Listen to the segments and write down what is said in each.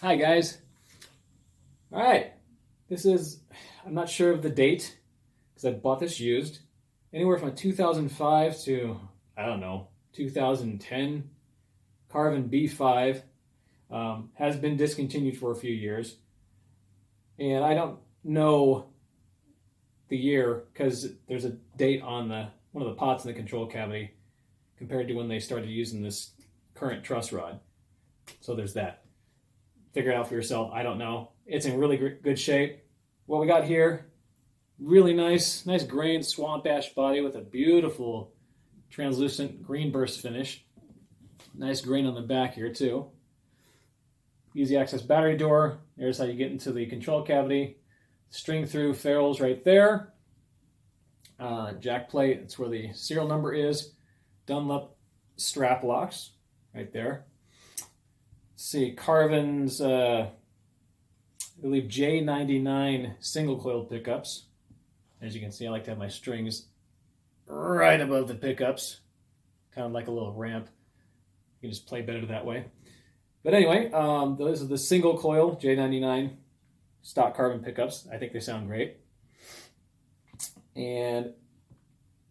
Hi guys. All right. I'm not sure of the date because I bought this used. Anywhere from a 2005 to, I don't know, 2010 Carvin B5. Has been discontinued for a few years. And I don't know the year because there's a date on one of the pots in the control cavity compared to when they started using this current truss rod. So there's that. Figure it out for yourself. I don't know. It's in really good shape. What we got here, really nice grained swamp ash body with a beautiful translucent green burst finish. Nice grain on the back here too. Easy access battery door. There's how you get into the control cavity. String through ferrules right there. Jack plate, that's where the serial number is. Dunlop strap locks right there. Let's see, Carvin's, I believe J99 single coil pickups. As you can see, I like to have my strings right above the pickups, kind of like a little ramp. You can just play better that way. But anyway, those are the single coil J99 stock Carvin pickups. I think they sound great. And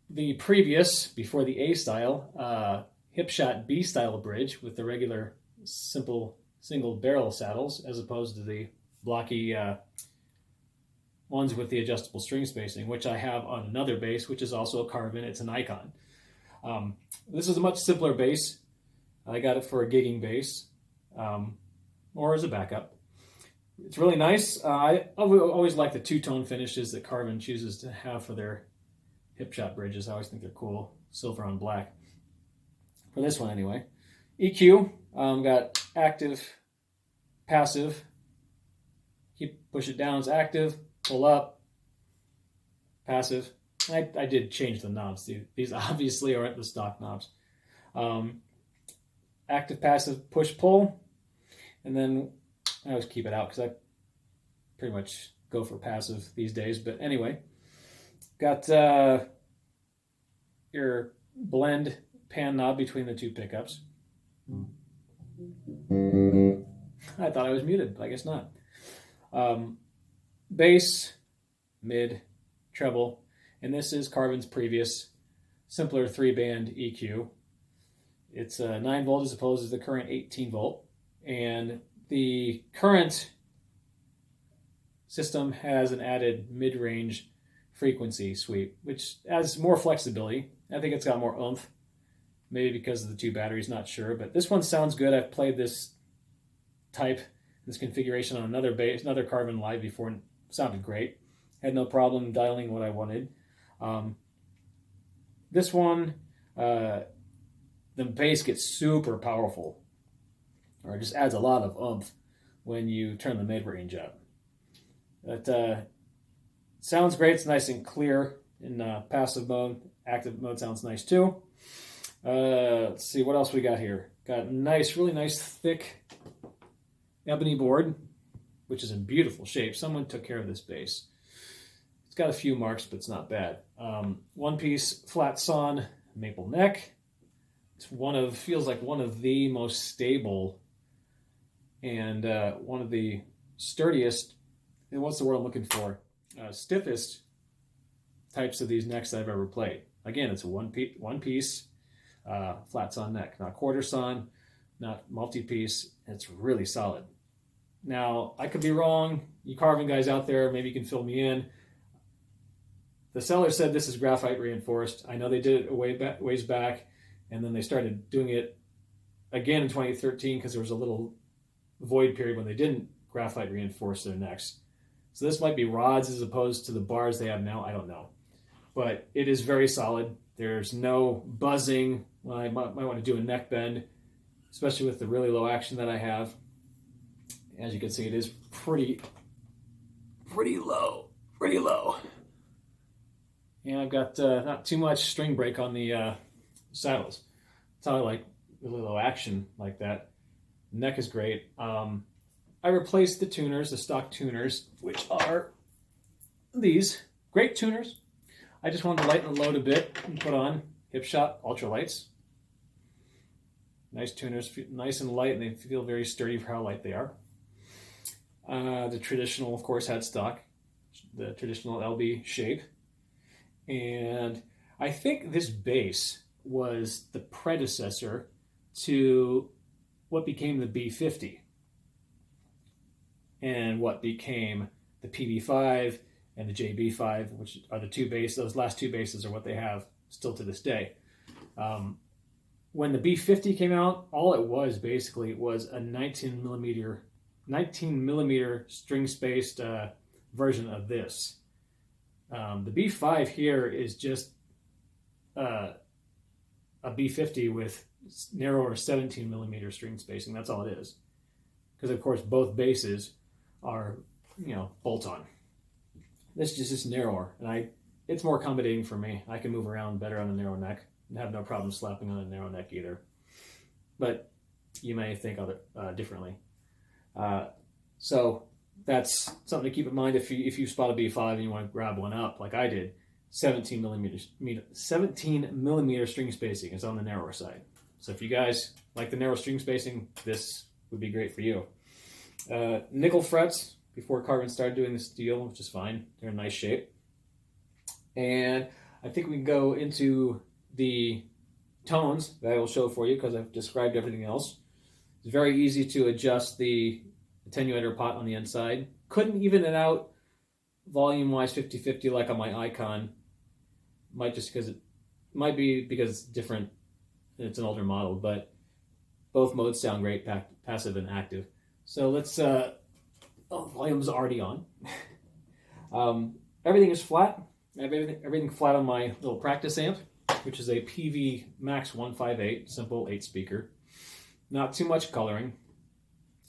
the previous, before the A style, hip shot B style bridge with the regular simple single barrel saddles as opposed to the blocky ones with the adjustable string spacing, which I have on another bass, which is also a Carvin. It's an Icon. This is a much simpler bass. I got it for a gigging bass or as a backup. It's really nice. I always like the two-tone finishes that Carvin chooses to have for their hip shot bridges. I always think they're cool, silver on black. For this one anyway. EQ, got active, passive. Push it down, it's active. Pull up, passive. I did change the knobs. These obviously aren't the stock knobs. Active, passive, push, pull. And then I always keep it out because I pretty much go for passive these days. But anyway, got your blend pan knob between the two pickups. I thought I was muted, but I guess not. Bass, mid, treble, and this is Carvin's previous simpler 3-band EQ. It's 9 volt as opposed to the current 18 volt, and the current system has an added mid-range frequency sweep, which adds more flexibility. I think it's got more oomph, maybe because of the two batteries, not sure, but this one sounds good. I've played this type, this configuration on another bass, another Carvin live before, and it sounded great. Had no problem dialing what I wanted. This one, the bass gets super powerful, or it just adds a lot of oomph when you turn the mid-range up. But sounds great. It's nice and clear in passive mode. Active mode sounds nice too. Let's see what else we got here. Got nice, really nice thick ebony board, which is in beautiful shape. Someone took care of this bass. It's got a few marks, but it's not bad. One-piece flat sawn maple neck. It's feels like one of the most stable and one of the sturdiest, and what's the word I'm looking for? Stiffest types of these necks I've ever played. Again, it's a one-piece flat sawn neck, not quarter sawn, not multi-piece. It's really solid. Now, I could be wrong. You Carvin guys out there, maybe you can fill me in. The seller said this is graphite reinforced. I know they did it ways back, and then they started doing it again in 2013 because there was a little void period when they didn't graphite reinforce their necks. So this might be rods as opposed to the bars they have now. I don't know. But it is very solid. There's no buzzing when I might want to do a neck bend, especially with the really low action that I have. As you can see, it is pretty low. And I've got not too much string break on the saddles. That's how I like really low action like that. The neck is great. I replaced the tuners, the stock tuners, which are these. Great tuners. I just wanted to lighten the load a bit and put on hip shot ultralights. Nice tuners, nice and light, and they feel very sturdy for how light they are. The traditional, of course, headstock, the traditional LB shape. And I think this bass was the predecessor to what became the B50 and what became the PB5 and the JB5, which are the two basses. Those last two basses are what they have still to this day. When the B50 came out, all it was basically was a 19 millimeter string spaced version of this. The B5 here is just a B50 with narrower 17 millimeter string spacing. That's all it is. Because of course both basses are, bolt on. This is just narrower, and it's more accommodating for me. I can move around better on a narrow neck and have no problem slapping on a narrow neck either. But you may think of it differently. So that's something to keep in mind if you spot a B5 and you want to grab one up, like I did. 17 millimeter string spacing is on the narrower side. So if you guys like the narrow string spacing, this would be great for you. Nickel frets before Carbon started doing this deal, which is fine. They're in nice shape. And I think we can go into the tones that I will show for you because I've described everything else. It's very easy to adjust the attenuator pot on the inside. Couldn't even it out volume-wise 50-50 like on my Icon. Might be because it's different and it's an older model, but both modes sound great, passive and active. So let's, volume's already on. Everything is flat. I have everything flat on my little practice amp, which is a PV Max 158, simple 8 speaker. Not too much coloring.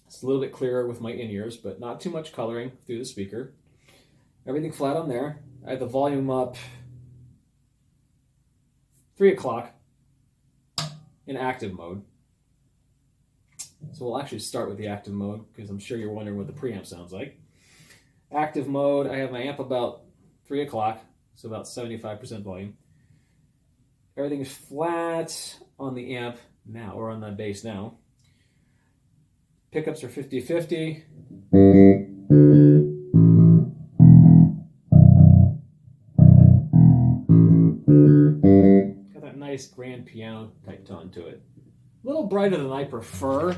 It's a little bit clearer with my in-ears, but not too much coloring through the speaker. Everything flat on there. I have the volume up 3 o'clock in active mode. So we'll actually start with the active mode because I'm sure you're wondering what the preamp sounds like. Active mode, I have my amp about 3 o'clock, so about 75% volume. Everything is flat on the amp now, or on the bass now. Pickups are 50-50. Got that nice grand piano type tone to it. A little brighter than I prefer,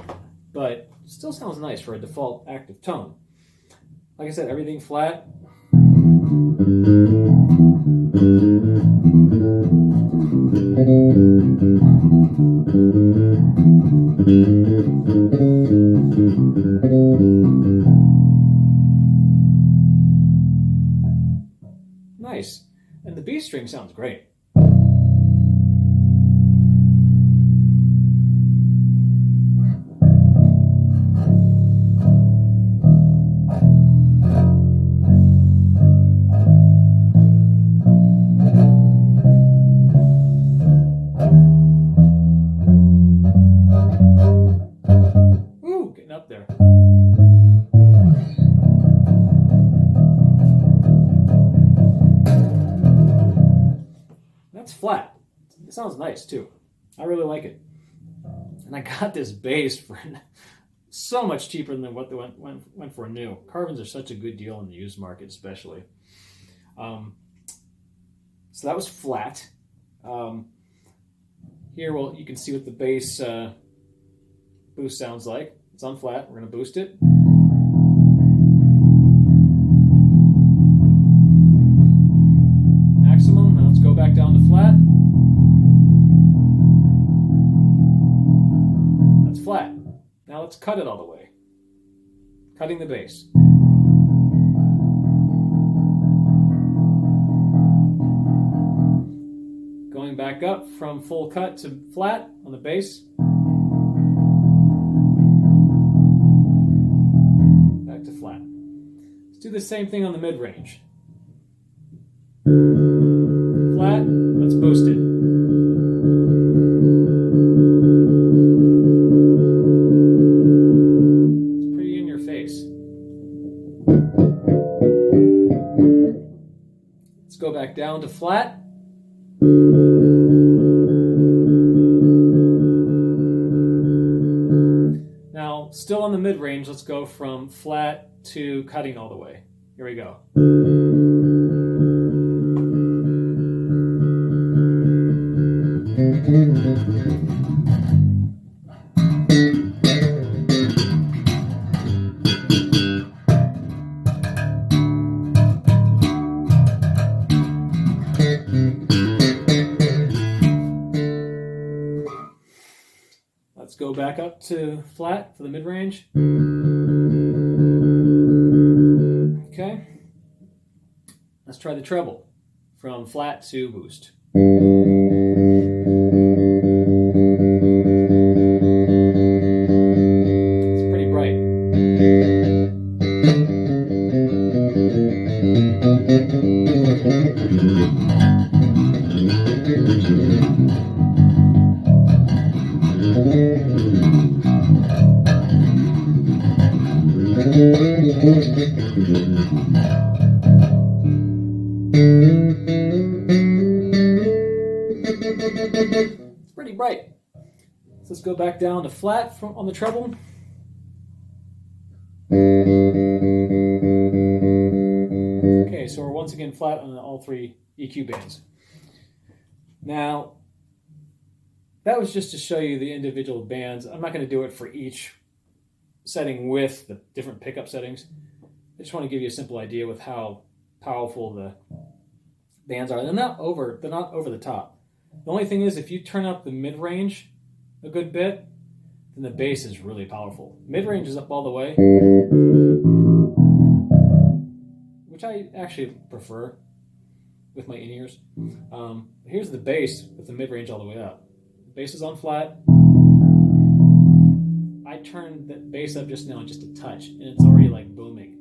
but still sounds nice for a default active tone. Like I said, everything flat. Nice. And the B string sounds great. Ooh, getting up there. That's flat. It sounds nice too. I really like it. And I got this bass for so much cheaper than what they went for new. Carbons are such a good deal in the used market, especially. So that was flat. Here, well, you can see what the bass boost sounds like. It's on flat. We're going to boost it. Maximum. Now let's go back down to flat. That's flat. Now let's cut it all the way. Cutting the bass. Going back up from full cut to flat on the bass. Back to flat. Let's do the same thing on the mid-range. Flat, let's boost it. It's pretty in your face. Let's go back down to flat. Now, still on the the mid-range, let's go from flat to cutting all the way. Here we go. Let's go back up to flat for the mid-range. Okay. Let's try the treble from flat to boost. It's pretty bright. It's pretty bright. So let's go back down to flat on the treble. Okay, so we're once again flat on all three EQ bands. Now, that was just to show you the individual bands. I'm not going to do it for each setting with the different pickup settings. I just want to give you a simple idea with how powerful the bands are. They're not over the top. The only thing is, if you turn up the mid-range a good bit, then the bass is really powerful. Mid-range is up all the way, which I actually prefer with my in-ears. Here's the bass with the mid-range all the way up. The bass is on flat. I turned the bass up just now just a touch, and it's already like booming.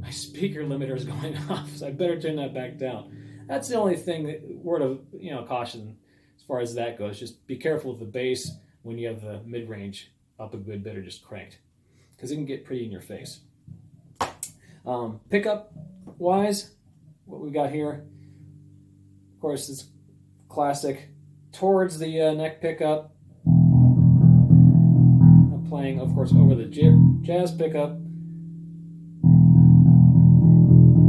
My speaker limiter is going off, so I better turn that back down. That's the only thing, word of caution as far as that goes. Just be careful with the bass when you have the mid-range up a good bit or just cranked, because it can get pretty in your face. Pickup wise, what we got here, of course, is classic towards the neck pickup. I'm playing, of course, over the jazz pickup.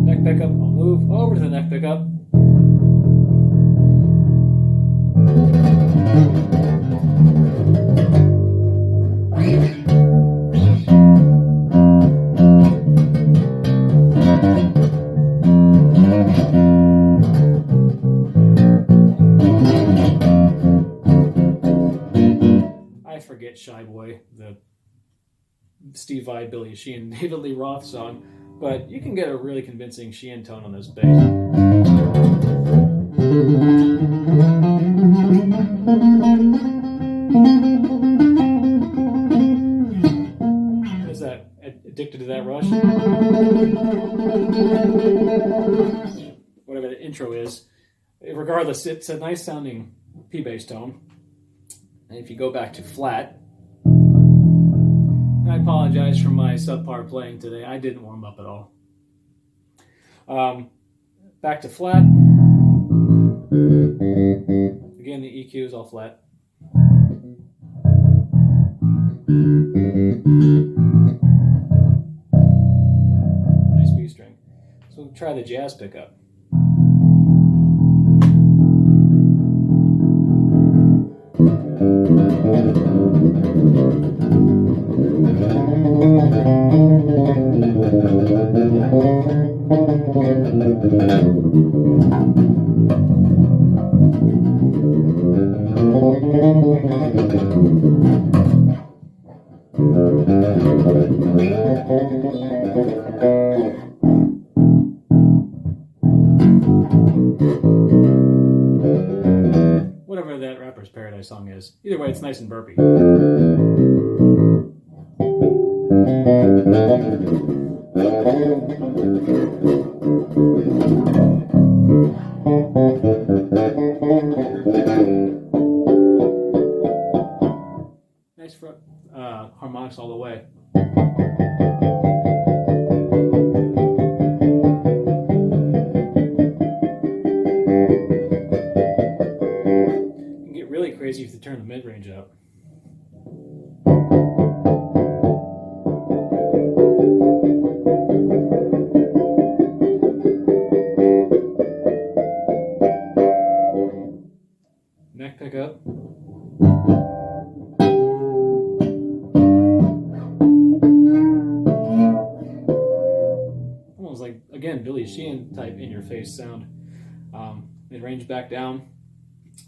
Neck pickup, I'll move over to the neck pickup. I forget Shy Boy, the Steve Vai, Billy Sheehan, David Lee Roth song, but you can get a really convincing Sheehan tone on this bass. Is that addicted to that rush? Whatever the intro is. Regardless, it's a nice sounding P bass tone. And if you go back to flat, and I apologize for my subpar playing today. I didn't warm up at all. Back to flat. Again, the EQ is all flat. Nice B string. So we'll try the jazz pickup. Whatever that Rapper's Paradise song is. Either way, it's nice and burpy. Nice for harmonics all the way. You can get really crazy if you turn the mid-range up. Billy Sheehan type in-your-face sound. Mid-range back down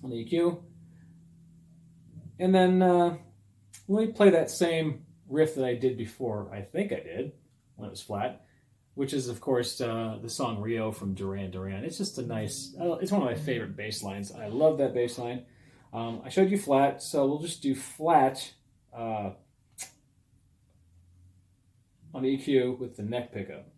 on the EQ. And then let me play that same riff that I did before. I think I did when it was flat, which is, of course, the song Rio from Duran Duran. It's just a nice, it's one of my favorite bass lines. I love that bass line. I showed you flat, so we'll just do flat on the EQ with the neck pickup.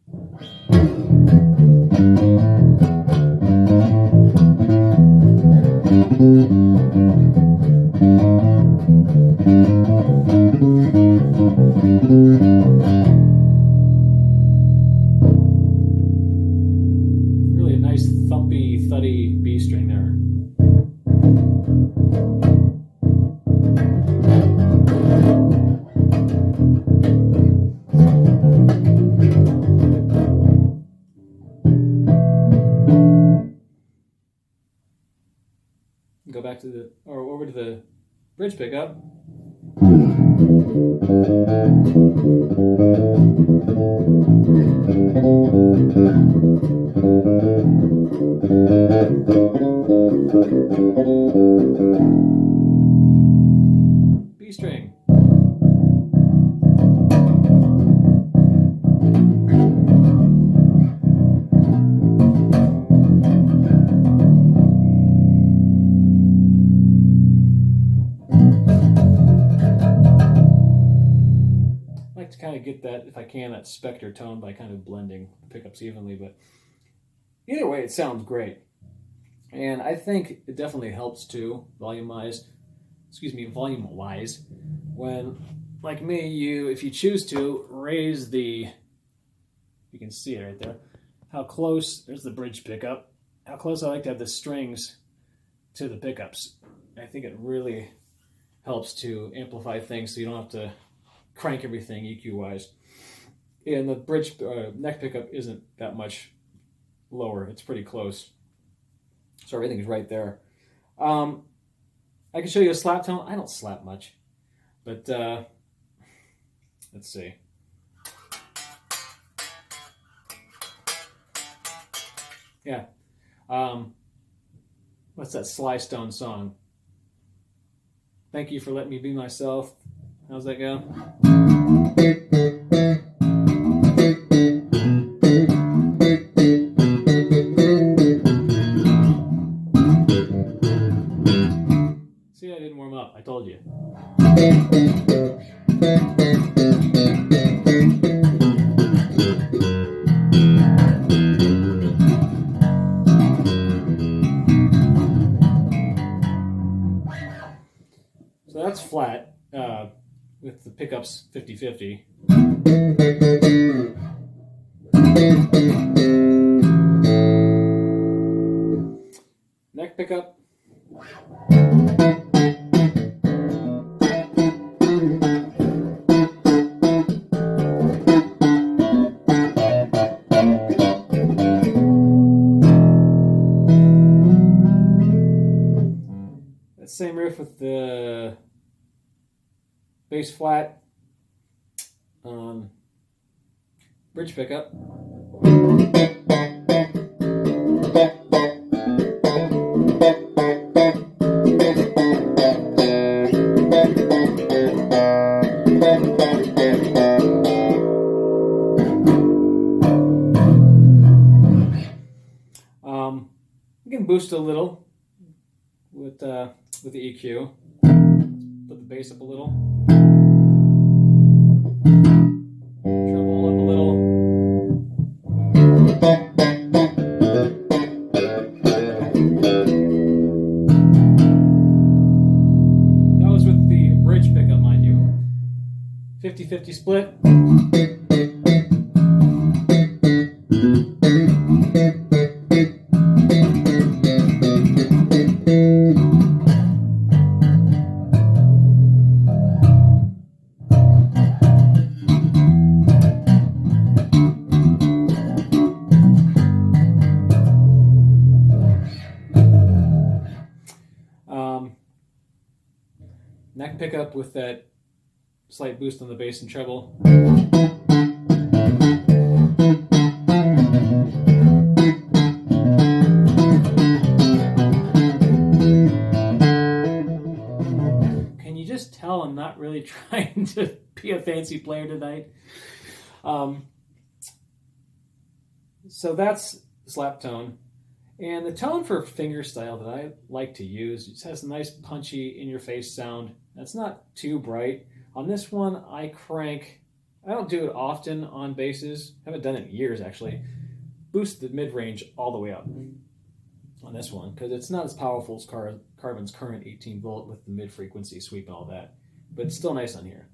Really a nice thumpy, thuddy B string there. Go back to over to the bridge pickup. B string. To kind of get that, if I can, that Spectre tone by kind of blending the pickups evenly, but either way, it sounds great. And I think it definitely helps too, volume-wise, when, like me, if you choose to, raise the, you can see it right there, how close, there's the bridge pickup, how close I like to have the strings to the pickups. I think it really helps to amplify things so you don't have to crank everything EQ-wise. And the bridge neck pickup isn't that much lower. It's pretty close. So everything's right there. I can show you a slap tone. I don't slap much. But let's see. Yeah. What's that Sly Stone song? Thank you for letting me be myself. How's that go? See, I didn't warm up. I told you. So that's flat. With the pickups 50-50. Neck pickup. That same riff with the bass flat, bridge pickup. We can boost a little with the EQ. Put the bass up a little. Treble up a little. That was with the bridge pickup, mind you. 50-50 split. Neck pickup with that slight boost on the bass and treble. to be a fancy player tonight. So that's slap tone. And the tone for fingerstyle that I like to use, it has a nice punchy in-your-face sound. That's not too bright. On this one, I don't do it often on basses. I haven't done it in years, actually. Boost the mid-range all the way up on this one, because it's not as powerful as Carbon's current 18 volt with the mid-frequency sweep and all that. But it's still nice on here.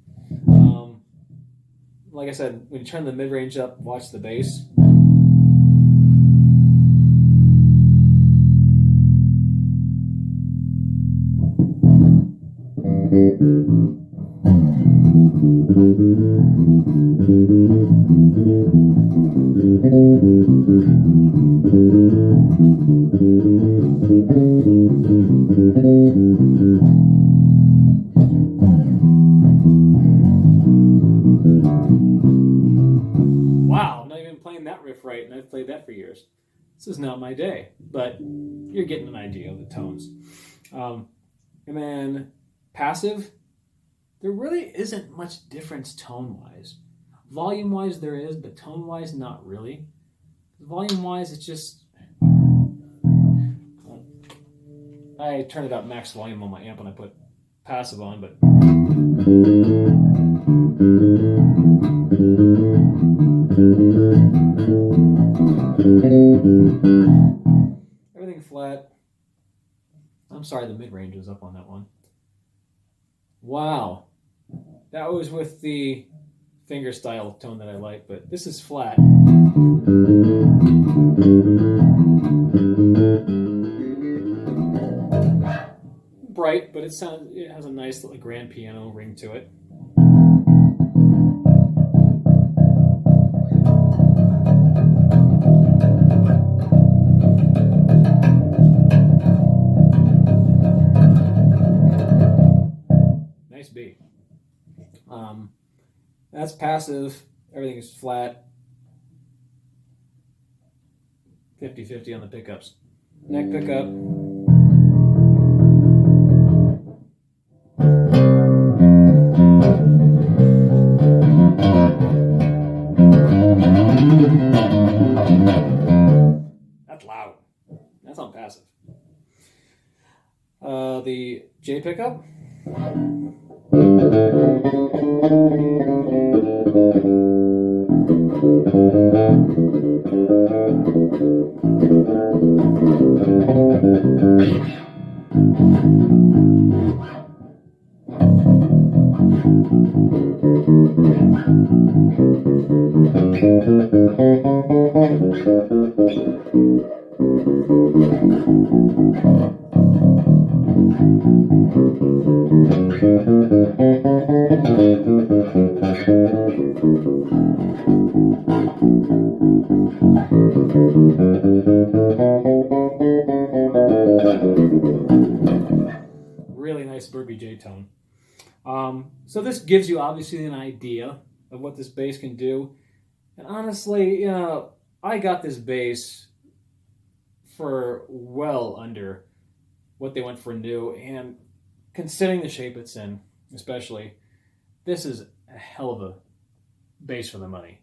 Like I said, when you turn the mid-range up, watch the bass. Wow, I'm not even playing that riff right, and I've played that for years. This is not my day, but you're getting an idea of the tones. And then passive, there really isn't much difference tone-wise. Volume-wise there is, but tone-wise not really. Volume-wise it's just... I turned it up max volume on my amp when I put passive on, but... everything flat. I'm sorry, the mid-range was up on that one. Wow. That was with the fingerstyle tone that I like, but this is flat. Bright, but it has a nice little grand piano ring to it. Nice beat. That's passive. Everything is flat. 50-50 on the pickups. Neck pickup. That's loud. That's on passive. The J pickup. Really nice Burby J tone. So this gives you obviously an idea of what this bass can do. And honestly, I got this bass for well under what they went for new, and considering the shape it's in, especially, this is a hell of a bass for the money.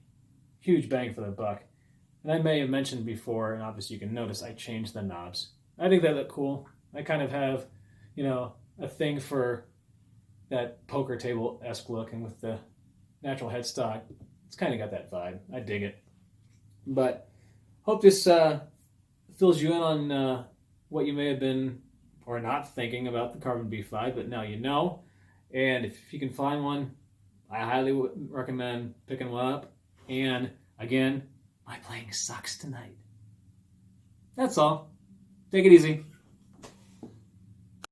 Huge bang for the buck. And I may have mentioned before, and obviously you can notice I changed the knobs. I think they look cool. I kind of have, a thing for that poker table-esque look, and with the natural headstock, it's kind of got that vibe. I dig it. But hope this fills you in on what you may have been or not thinking about the Carbon B5, but now you know. And if you can find one, I highly recommend picking one up. And again, my playing sucks tonight. That's all. Take it easy.